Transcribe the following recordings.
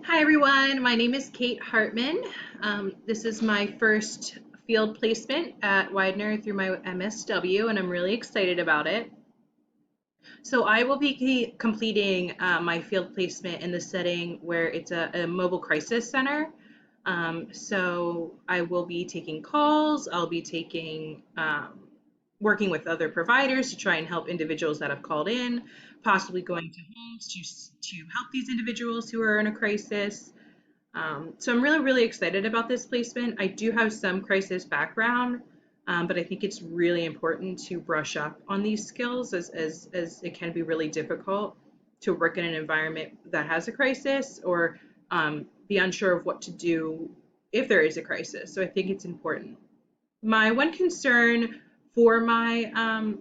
Hi everyone, my name is Kate Hartman. This is my first field placement at Widener through my MSW, and I'm really excited about it. So I will be completing my field placement in the setting where it's a mobile crisis center. So I will be taking calls, I'll be working with other providers to try and help individuals that have called in, possibly going to homes to help these individuals who are in a crisis. So I'm really, really excited about this placement. I do have some crisis background, but I think it's really important to brush up on these skills as it can be really difficult to work in an environment that has a crisis or be unsure of what to do if there is a crisis. So I think it's important. My one concern for my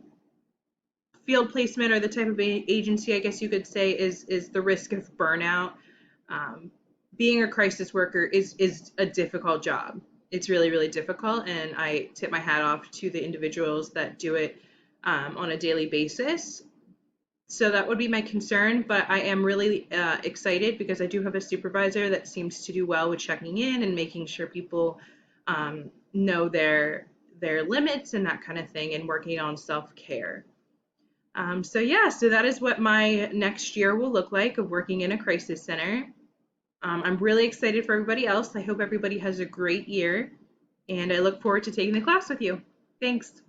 field placement or the type of agency, I guess you could say, is the risk of burnout. Um, Being a crisis worker is a difficult job. It's really, really difficult, and I tip my hat off to the individuals that do it on a daily basis. So that would be my concern, but I am really excited because I do have a supervisor that seems to do well with checking in and making sure people know their limits and that kind of thing, and working on self-care. So yeah, so that is what my next year will look like of working in a crisis center. I'm really excited for everybody else. I hope everybody has a great year, and I look forward to taking the class with you. Thanks.